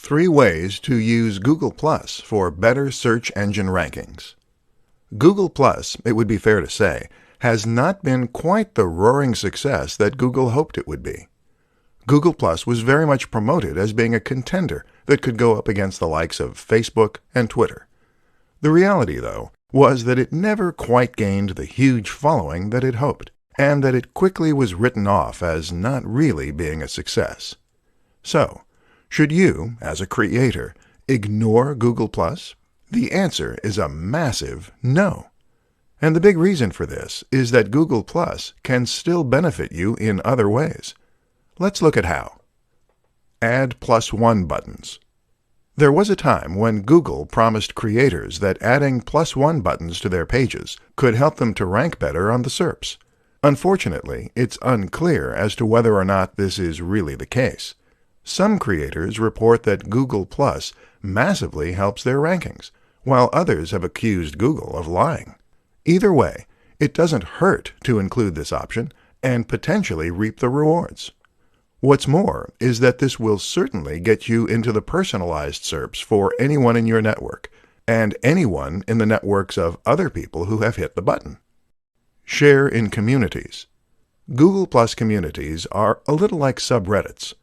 3 ways to use Google Plus for better search engine rankings. Google Plus, it would be fair to say, has not been quite the roaring success that Google hoped it would be. Google Plus was very much promoted as being a contender that could go up against the likes of Facebook and Twitter. The reality, though, was that it never quite gained the huge following that it hoped, and that it quickly was written off as not really being a success. So, should you, as a creator, ignore Google Plus? The answer is a massive no. And the big reason for this is that Google Plus can still benefit you in other ways. Let's look at how. Add +1 buttons. There was a time when Google promised creators that adding +1 buttons to their pages could help them to rank better on the SERPs. Unfortunately, it's unclear as to whether or not this is really the case. Some creators report that Google Plus massively helps their rankings, while others have accused Google of lying. Either way, it doesn't hurt to include this option and potentially reap the rewards. What's more is that this will certainly get you into the personalized SERPs for anyone in your network, and anyone in the networks of other people who have hit the button. Share in communities. Google Plus communities are a little like subreddits.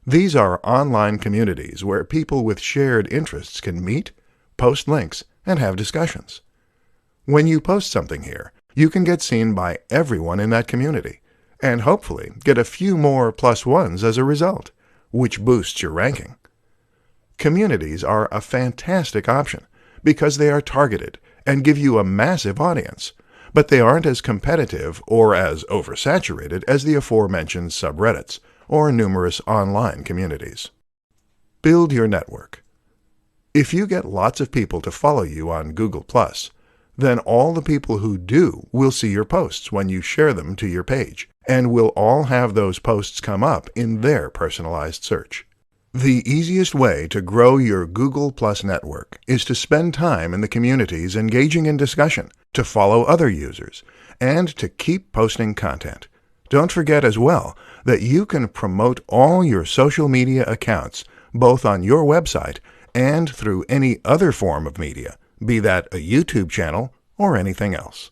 These are online communities where people with shared interests can meet, post links, and have discussions. When you post something here, you can get seen by everyone in that community, and hopefully get a few more +1s as a result, which boosts your ranking. Communities are a fantastic option because they are targeted and give you a massive audience, but they aren't as competitive or as oversaturated as the aforementioned subreddits or numerous online communities. Build your network. If you get lots of people to follow you on Google+, then all the people who do will see your posts when you share them to your page, and will all have those posts come up in their personalized search. The easiest way to grow your Google Plus network is to spend time in the communities engaging in discussion, to follow other users, and to keep posting content. Don't forget as well that you can promote all your social media accounts, both on your website and through any other form of media, be that a YouTube channel or anything else.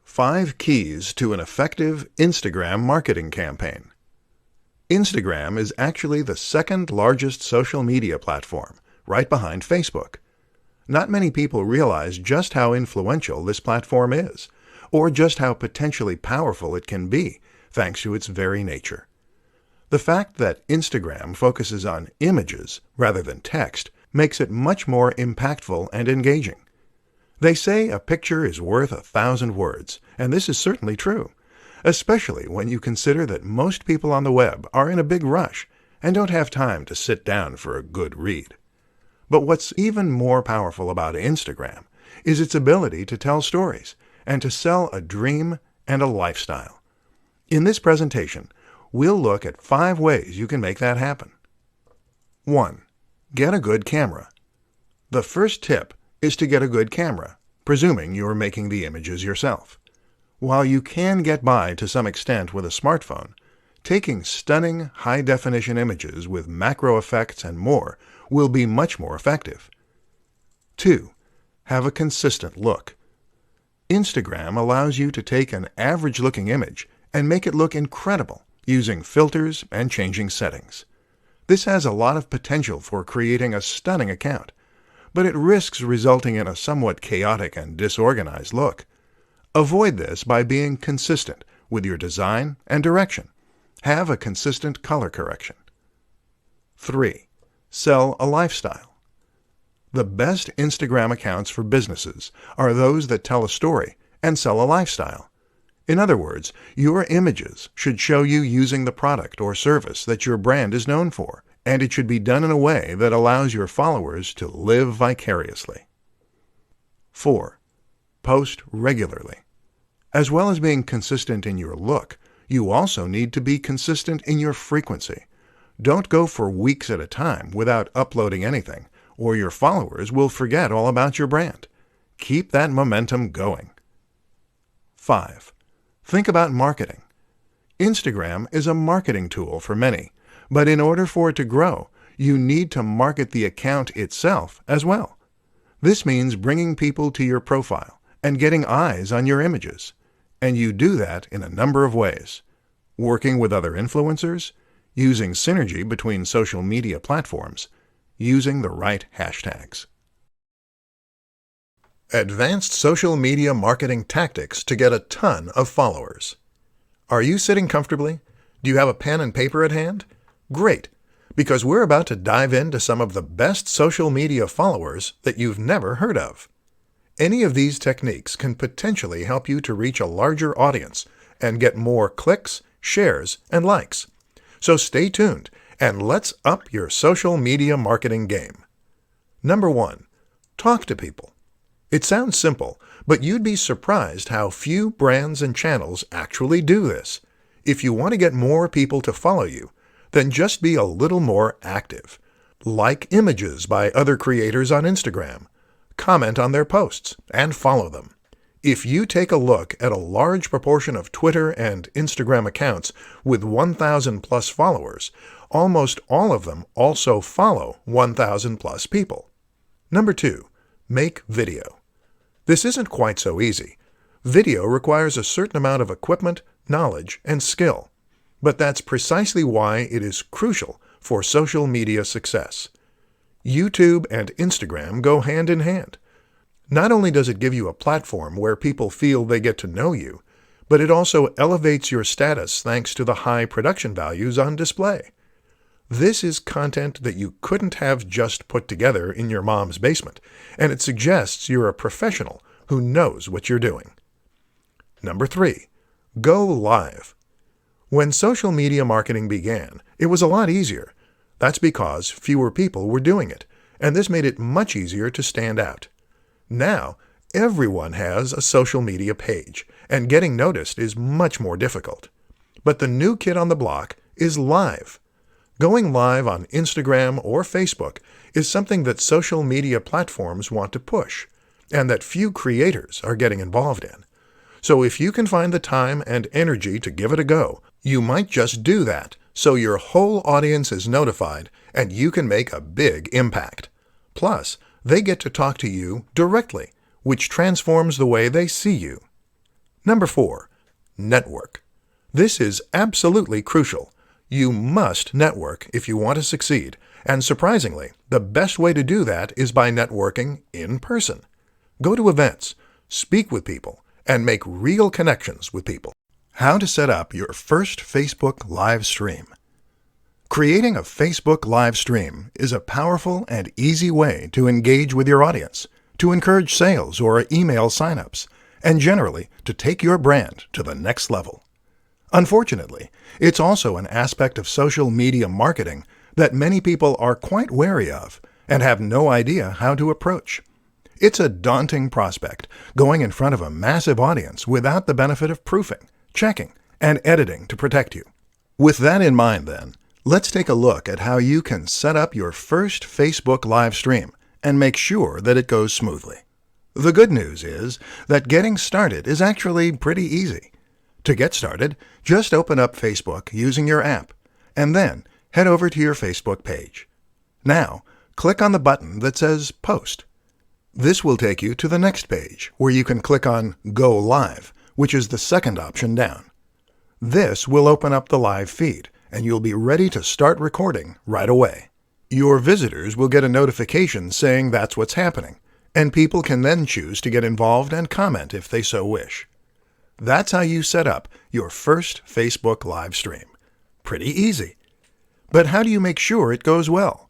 5 keys to an effective Instagram marketing campaign. Instagram is actually the second largest social media platform, right behind Facebook. Not many people realize just how influential this platform is, or just how potentially powerful it can be, thanks to its very nature. The fact that Instagram focuses on images rather than text makes it much more impactful and engaging. They say a picture is worth 1,000 words, and this is certainly true, especially when you consider that most people on the web are in a big rush and don't have time to sit down for a good read. But what's even more powerful about Instagram is its ability to tell stories and to sell a dream and a lifestyle. In this presentation, we'll look at 5 ways you can make that happen. 1. Get a good camera. The first tip is to get a good camera, presuming you're making the images yourself. While you can get by to some extent with a smartphone, taking stunning high-definition images with macro effects and more will be much more effective. 2. Have a consistent look. Instagram allows you to take an average-looking image and make it look incredible using filters and changing settings. This has a lot of potential for creating a stunning account, but it risks resulting in a somewhat chaotic and disorganized look. Avoid this by being consistent with your design and direction. Have a consistent color correction. 3. Sell a lifestyle. The best Instagram accounts for businesses are those that tell a story and sell a lifestyle. In other words, your images should show you using the product or service that your brand is known for, and it should be done in a way that allows your followers to live vicariously. 4. Post regularly. As well as being consistent in your look, you also need to be consistent in your frequency. Don't go for weeks at a time without uploading anything, or your followers will forget all about your brand. Keep that momentum going. 5. Think about marketing. Instagram is a marketing tool for many, but in order for it to grow, you need to market the account itself as well. This means bringing people to your profile and getting eyes on your images. And you do that in a number of ways. Working with other influencers, using synergy between social media platforms, using the right hashtags. Advanced social media marketing tactics to get a ton of followers. Are you sitting comfortably? Do you have a pen and paper at hand? Great, because we're about to dive into some of the best social media followers that you've never heard of. Any of these techniques can potentially help you to reach a larger audience and get more clicks, shares, and likes. So stay tuned and let's up your social media marketing game. Number 1. Talk to people. It sounds simple, but you'd be surprised how few brands and channels actually do this. If you want to get more people to follow you, then just be a little more active. Like images by other creators on Instagram. Comment on their posts and follow them. If you take a look at a large proportion of Twitter and Instagram accounts with 1,000 plus followers, almost all of them also follow 1,000 plus people. Number 2. Make video. This isn't quite so easy. Video requires a certain amount of equipment, knowledge, and skill. But that's precisely why it is crucial for social media success. YouTube and Instagram go hand in hand. Not only does it give you a platform where people feel they get to know you, but it also elevates your status thanks to the high production values on display. This is content that you couldn't have just put together in your mom's basement, and it suggests you're a professional who knows what you're doing. Number 3. Go live. When social media marketing began, it was a lot easier. That's because fewer people were doing it, and this made it much easier to stand out. Now, everyone has a social media page, and getting noticed is much more difficult. But the new kid on the block is live. Going live on Instagram or Facebook is something that social media platforms want to push, and that few creators are getting involved in. So if you can find the time and energy to give it a go, you might just do that, so your whole audience is notified and you can make a big impact. Plus, they get to talk to you directly, which transforms the way they see you. Number 4. Network. This is absolutely crucial. You must network if you want to succeed, and surprisingly, the best way to do that is by networking in person. Go to events, speak with people, and make real connections with people. How to set up your first Facebook live stream. Creating a Facebook live stream is a powerful and easy way to engage with your audience, to encourage sales or email signups, and generally to take your brand to the next level. Unfortunately, it's also an aspect of social media marketing that many people are quite wary of and have no idea how to approach. It's a daunting prospect, going in front of a massive audience without the benefit of proofing, checking, and editing to protect you. With that in mind then, let's take a look at how you can set up your first Facebook live stream and make sure that it goes smoothly. The good news is that getting started is actually pretty easy. To get started, just open up Facebook using your app, and then head over to your Facebook page. Now, click on the button that says Post. This will take you to the next page, where you can click on Go Live, which is the second option down. This will open up the live feed, and you'll be ready to start recording right away. Your visitors will get a notification saying that's what's happening, and people can then choose to get involved and comment if they so wish. That's how you set up your first Facebook live stream. Pretty easy. But how do you make sure it goes well?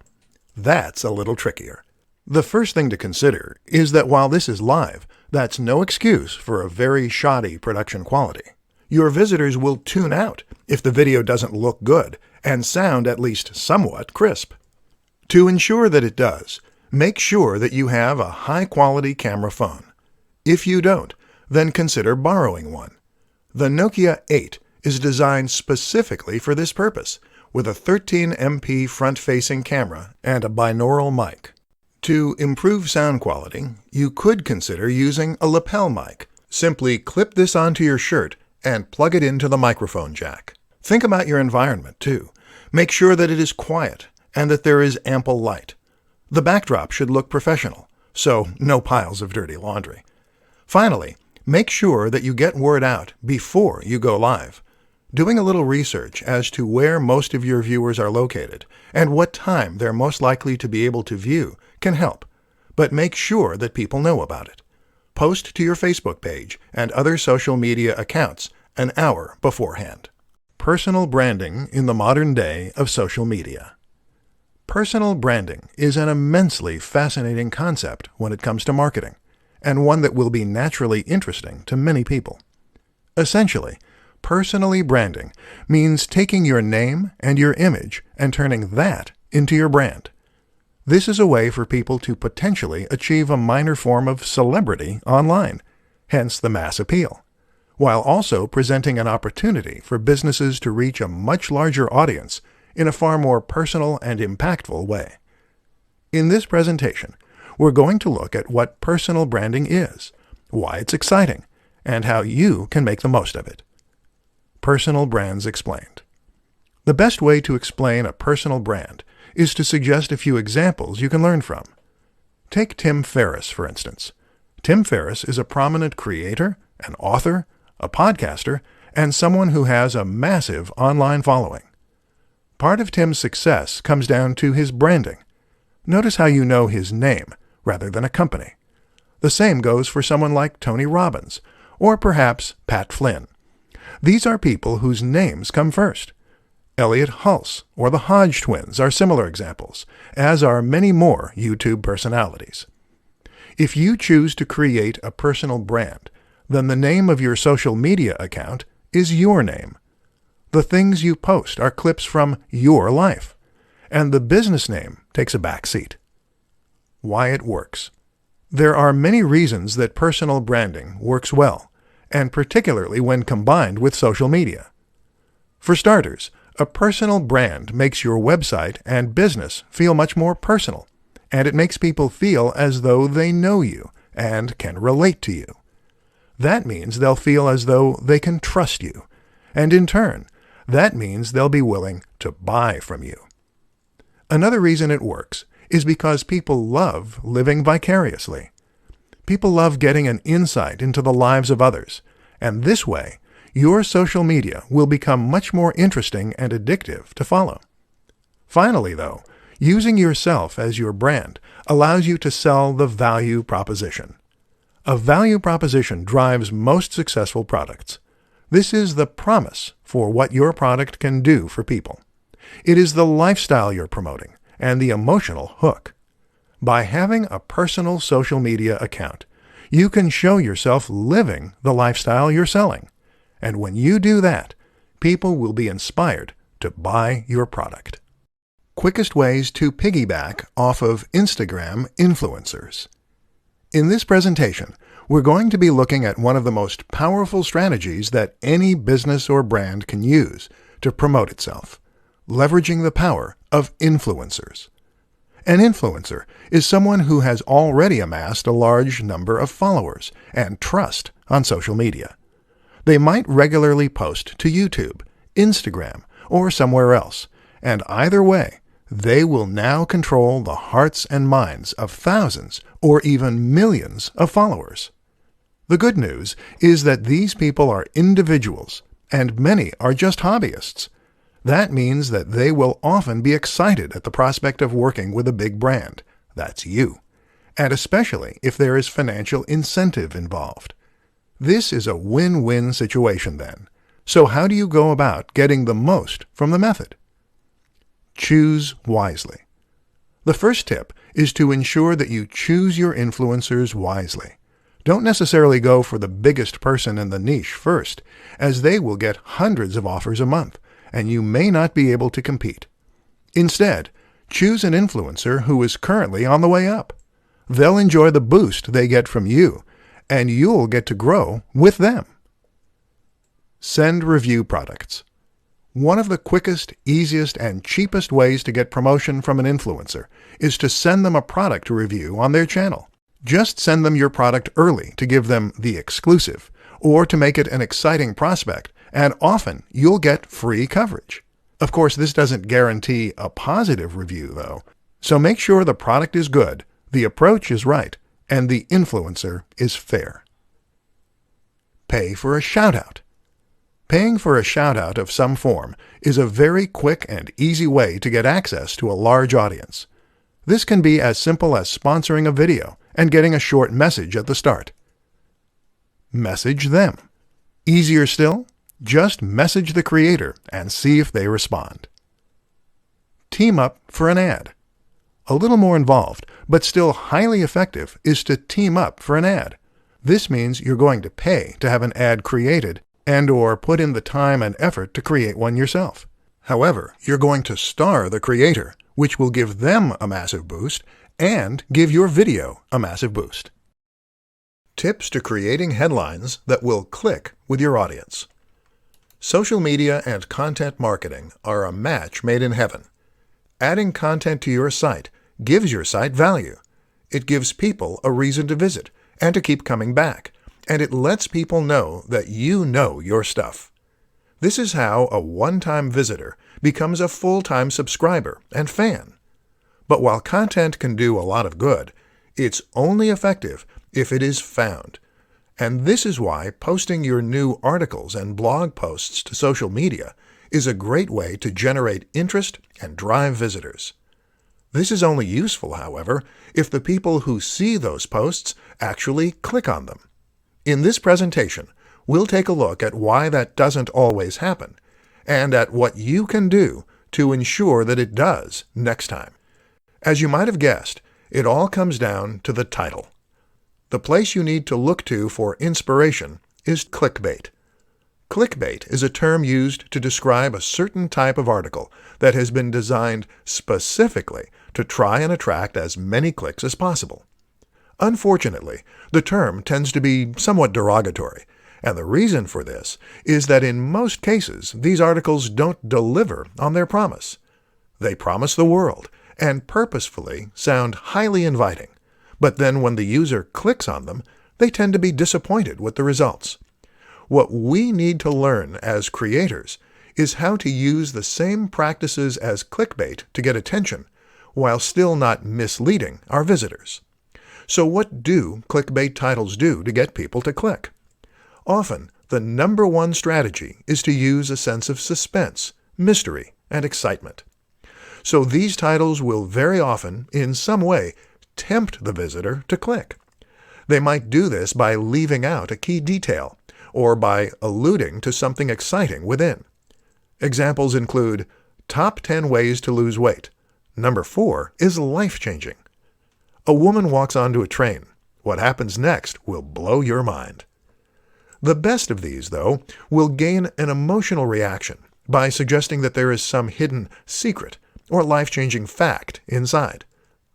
That's a little trickier. The first thing to consider is that while this is live, that's no excuse for a very shoddy production quality. Your visitors will tune out if the video doesn't look good and sound at least somewhat crisp. To ensure that it does, make sure that you have a high-quality camera phone. If you don't, then consider borrowing one. The Nokia 8 is designed specifically for this purpose, with a 13MP front-facing camera and a binaural mic. To improve sound quality, you could consider using a lapel mic. Simply clip this onto your shirt and plug it into the microphone jack. Think about your environment, too. Make sure that it is quiet and that there is ample light. The backdrop should look professional, so no piles of dirty laundry. Finally, make sure that you get word out before you go live. Doing a little research as to where most of your viewers are located and what time they're most likely to be able to view can help, but make sure that people know about it. Post to your Facebook page and other social media accounts an hour beforehand. Personal branding in the modern day of social media. Personal branding is an immensely fascinating concept when it comes to marketing, and one that will be naturally interesting to many people. Essentially, personally branding means taking your name and your image and turning that into your brand. This is a way for people to potentially achieve a minor form of celebrity online, hence the mass appeal, while also presenting an opportunity for businesses to reach a much larger audience in a far more personal and impactful way. In this presentation, we're going to look at what personal branding is, why it's exciting, and how you can make the most of it. Personal brands explained. The best way to explain a personal brand is to suggest a few examples you can learn from. Take Tim Ferriss, for instance. Tim Ferriss is a prominent creator, an author, a podcaster, and someone who has a massive online following. Part of Tim's success comes down to his branding. Notice how you know his name rather than a company. The same goes for someone like Tony Robbins, or perhaps Pat Flynn. These are people whose names come first. Elliot Hulse or the Hodge twins are similar examples, as are many more YouTube personalities. If you choose to create a personal brand, then the name of your social media account is your name. The things you post are clips from your life, and the business name takes a back seat. Why it works. There are many reasons that personal branding works well, and particularly when combined with social media. For starters, a personal brand makes your website and business feel much more personal, and it makes people feel as though they know you and can relate to you. That means they'll feel as though they can trust you, and in turn, that means they'll be willing to buy from you. Another reason it works is because people love living vicariously. People love getting an insight into the lives of others, and this way, your social media will become much more interesting and addictive to follow. Finally, though, using yourself as your brand allows you to sell the value proposition. A value proposition drives most successful products. This is the promise for what your product can do for people. It is the lifestyle you're promoting and the emotional hook. By having a personal social media account, you can show yourself living the lifestyle you're selling. And when you do that, people will be inspired to buy your product. Quickest ways to piggyback off of Instagram influencers. In this presentation, we're going to be looking at one of the most powerful strategies that any business or brand can use to promote itself, leveraging the power of influencers. An influencer is someone who has already amassed a large number of followers and trust on social media. They might regularly post to YouTube, Instagram, or somewhere else, and either way, they will now control the hearts and minds of thousands or even millions of followers. The good news is that these people are individuals, and many are just hobbyists. That means that they will often be excited at the prospect of working with a big brand. That's you. And especially if there is financial incentive involved. This is a win-win situation then. So how do you go about getting the most from the method? Choose wisely. The first tip is to ensure that you choose your influencers wisely. Don't necessarily go for the biggest person in the niche first, as they will get hundreds of offers a month, and you may not be able to compete. Instead, choose an influencer who is currently on the way up. They'll enjoy the boost they get from you, and you'll get to grow with them. Send review products. One of the quickest, easiest, and cheapest ways to get promotion from an influencer is to send them a product to review on their channel. Just send them your product early to give them the exclusive, or to make it an exciting prospect, and often you'll get free coverage. Of course, this doesn't guarantee a positive review, though. So make sure the product is good, the approach is right, and the influencer is fair. Pay for a shout-out. Paying for a shout-out of some form is a very quick and easy way to get access to a large audience. This can be as simple as sponsoring a video and getting a short message at the start. Message them. Easier still, just message the creator and see if they respond. Team up for an ad. A little more involved, but still highly effective, is to team up for an ad. This means you're going to pay to have an ad created and/or put in the time and effort to create one yourself. However, you're going to star the creator, which will give them a massive boost and give your video a massive boost. Tips to creating headlines that will click with your audience. Social media and content marketing are a match made in heaven. Adding content to your site gives your site value. It gives people a reason to visit and to keep coming back, and it lets people know that you know your stuff. This is how a one-time visitor becomes a full-time subscriber and fan. But while content can do a lot of good, it's only effective if it is found. And this is why posting your new articles and blog posts to social media is a great way to generate interest and drive visitors. This is only useful, however, if the people who see those posts actually click on them. In this presentation, we'll take a look at why that doesn't always happen, and at what you can do to ensure that it does next time. As you might have guessed, it all comes down to the title. The place you need to look to for inspiration is clickbait. Clickbait is a term used to describe a certain type of article that has been designed specifically to try and attract as many clicks as possible. Unfortunately, the term tends to be somewhat derogatory, and the reason for this is that in most cases these articles don't deliver on their promise. They promise the world and purposefully sound highly inviting, but then when the user clicks on them, they tend to be disappointed with the results. What we need to learn as creators is how to use the same practices as clickbait to get attention, while still not misleading our visitors. So what do clickbait titles do to get people to click? Often, the number one strategy is to use a sense of suspense, mystery, and excitement. So these titles will very often, in some way, tempt the visitor to click. They might do this by leaving out a key detail, or by alluding to something exciting within. Examples include, Top 10 Ways to Lose Weight. Number 4 is life-changing. A woman walks onto a train. What happens next will blow your mind. The best of these, though, will gain an emotional reaction by suggesting that there is some hidden secret or life-changing fact inside.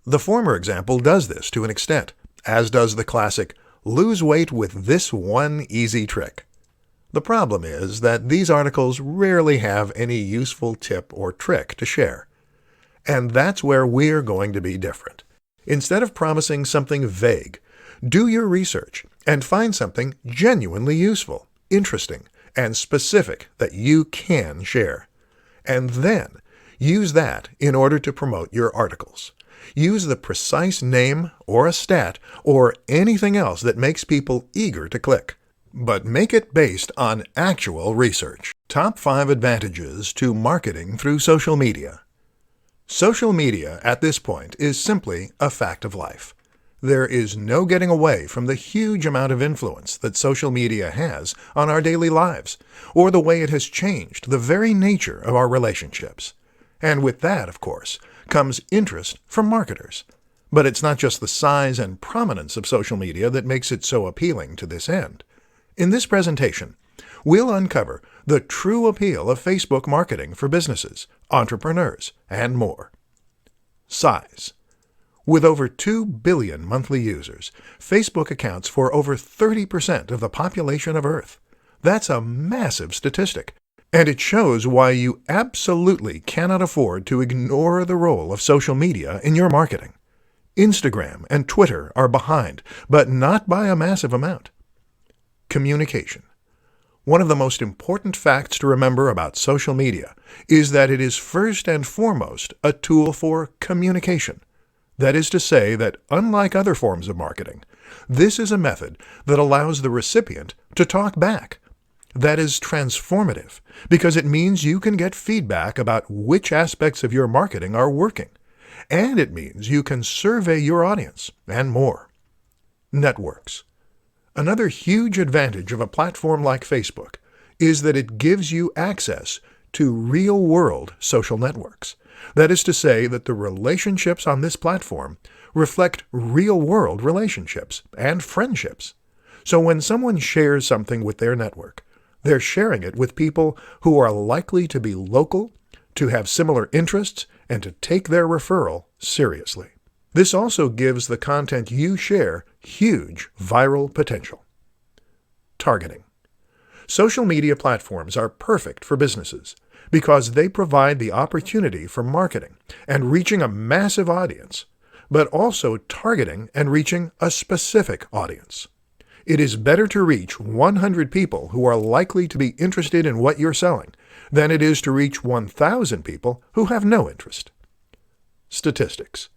The former example does this to an extent, as does the classic, lose weight with this one easy trick. The problem is that these articles rarely have any useful tip or trick to share. And that's where we're going to be different. Instead of promising something vague, do your research and find something genuinely useful, interesting, and specific that you can share. And then use that in order to promote your articles. Use the precise name or a stat or anything else that makes people eager to click. But make it based on actual research. Top 5 advantages to marketing through social media. Social media at this point is simply a fact of life. There is no getting away from the huge amount of influence that social media has on our daily lives, or the way it has changed the very nature of our relationships. And with that, of course, comes interest from marketers. But it's not just the size and prominence of social media that makes it so appealing to this end. In this presentation, we'll uncover the true appeal of Facebook marketing for businesses, entrepreneurs, and more. Size. With over 2 billion monthly users, Facebook accounts for over 30% of the population of Earth. That's a massive statistic, and it shows why you absolutely cannot afford to ignore the role of social media in your marketing. Instagram and Twitter are behind, but not by a massive amount. Communication. One of the most important facts to remember about social media is that it is first and foremost a tool for communication. That is to say that, unlike other forms of marketing, this is a method that allows the recipient to talk back. That is transformative because it means you can get feedback about which aspects of your marketing are working, and it means you can survey your audience and more. Networks. Another huge advantage of a platform like Facebook is that it gives you access to real-world social networks. That is to say that the relationships on this platform reflect real-world relationships and friendships. So when someone shares something with their network, they're sharing it with people who are likely to be local, to have similar interests, and to take their referral seriously. This also gives the content you share huge viral potential. Targeting. Social media platforms are perfect for businesses because they provide the opportunity for marketing and reaching a massive audience, but also targeting and reaching a specific audience. It is better to reach 100 people who are likely to be interested in what you're selling than it is to reach 1,000 people who have no interest. Statistics.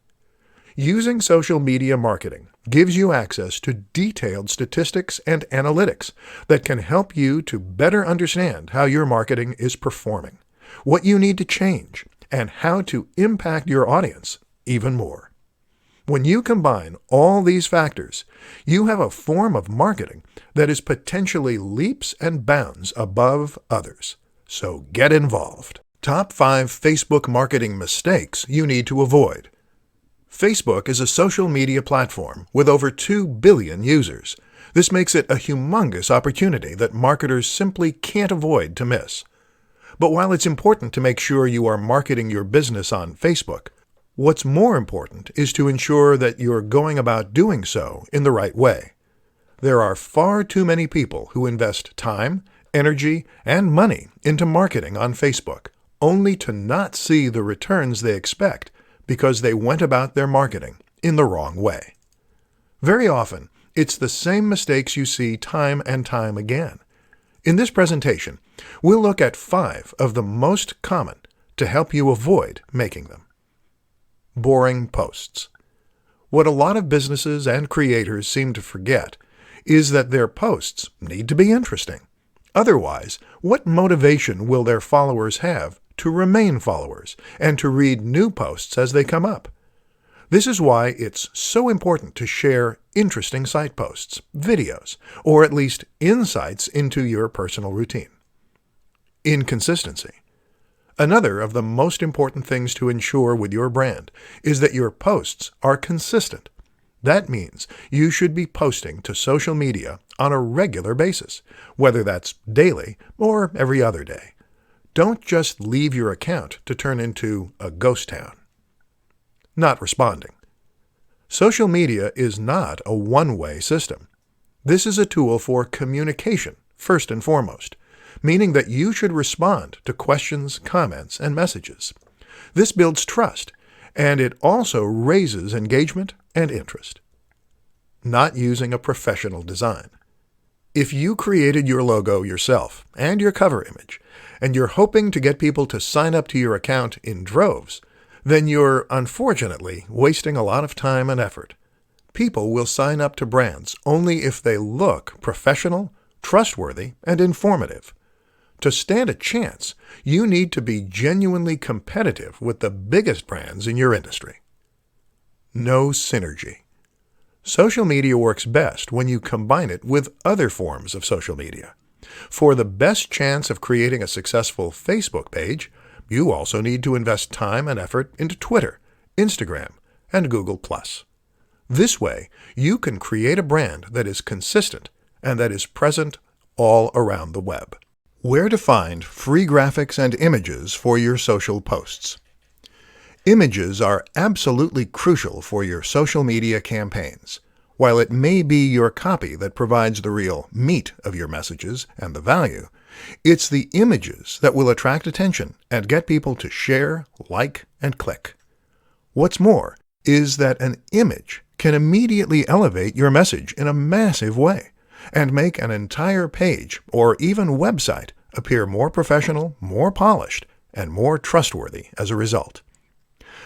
Using social media marketing gives you access to detailed statistics and analytics that can help you to better understand how your marketing is performing, what you need to change, and how to impact your audience even more. When you combine all these factors, you have a form of marketing that is potentially leaps and bounds above others. So get involved. Top 5 Facebook marketing mistakes you need to avoid. Facebook is a social media platform with over 2 billion users. This makes it a humongous opportunity that marketers simply can't afford to miss. But while it's important to make sure you are marketing your business on Facebook, what's more important is to ensure that you're going about doing so in the right way. There are far too many people who invest time, energy, and money into marketing on Facebook, only to not see the returns they expect because they went about their marketing in the wrong way. Very often, it's the same mistakes you see time and time again. In this presentation, we'll look at 5 of the most common to help you avoid making them. Boring posts. What a lot of businesses and creators seem to forget is that their posts need to be interesting. Otherwise, what motivation will their followers have to remain followers and to read new posts as they come up? This is why it's so important to share interesting site posts, videos, or at least insights into your personal routine. Inconsistency. Another of the most important things to ensure with your brand is that your posts are consistent. That means you should be posting to social media on a regular basis, whether that's daily or every other day. Don't just leave your account to turn into a ghost town. Not responding. Social media is not a one-way system. This is a tool for communication, first and foremost, meaning that you should respond to questions, comments, and messages. This builds trust, and it also raises engagement and interest. Not using a professional design. If you created your logo yourself and your cover image, and you're hoping to get people to sign up to your account in droves, then you're unfortunately wasting a lot of time and effort. People will sign up to brands only if they look professional, trustworthy, and informative. To stand a chance, you need to be genuinely competitive with the biggest brands in your industry. No synergy. Social media works best when you combine it with other forms of social media. For the best chance of creating a successful Facebook page, you also need to invest time and effort into Twitter, Instagram, and Google+. This way, you can create a brand that is consistent and that is present all around the web. Where to find free graphics and images for your social posts. Images are absolutely crucial for your social media campaigns. While it may be your copy that provides the real meat of your messages and the value, it's the images that will attract attention and get people to share, like, and click. What's more is that an image can immediately elevate your message in a massive way. and make an entire page or even website appear more professional, more polished, and more trustworthy as a result.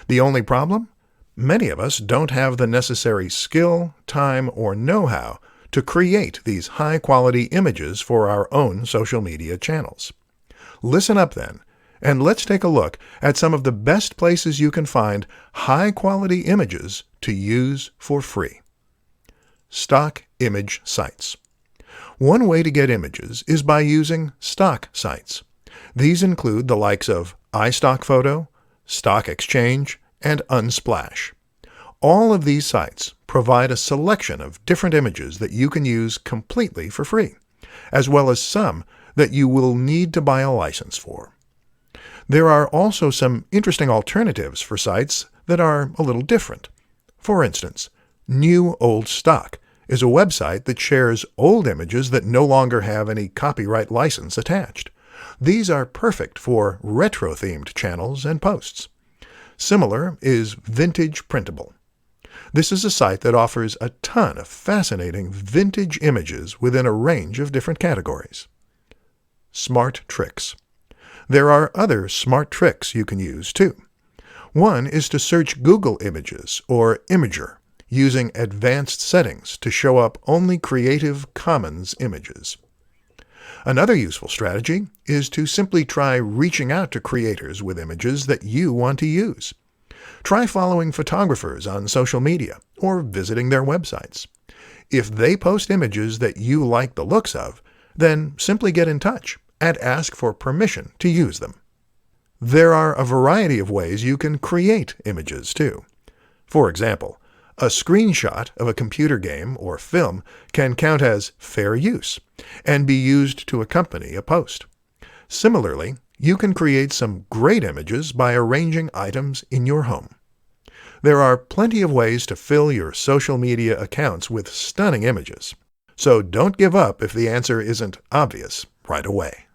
The only problem? Many of us don't have the necessary skill, time, or know-how to create these high-quality images for our own social media channels. Listen up then, and let's take a look at some of the best places you can find high-quality images to use for free. Stock image sites. One way to get images is by using stock sites. These include the likes of iStockPhoto, Stock Exchange, and Unsplash. All of these sites provide a selection of different images that you can use completely for free, as well as some that you will need to buy a license for. There are also some interesting alternatives for sites that are a little different. For instance, New Old Stock is a website that shares old images that no longer have any copyright license attached. These are perfect for retro-themed channels and posts. Similar is Vintage Printable. This is a site that offers a ton of fascinating vintage images within a range of different categories. Smart Tricks. There are other smart tricks you can use too. One is to search Google Images or Imager using advanced settings to show up only Creative Commons images. Another useful strategy is to simply try reaching out to creators with images that you want to use. Try following photographers on social media or visiting their websites. If they post images that you like the looks of, then simply get in touch and ask for permission to use them. There are a variety of ways you can create images too. For example, a screenshot of a computer game or film can count as fair use and be used to accompany a post. Similarly, you can create some great images by arranging items in your home. There are plenty of ways to fill your social media accounts with stunning images, so don't give up if the answer isn't obvious right away.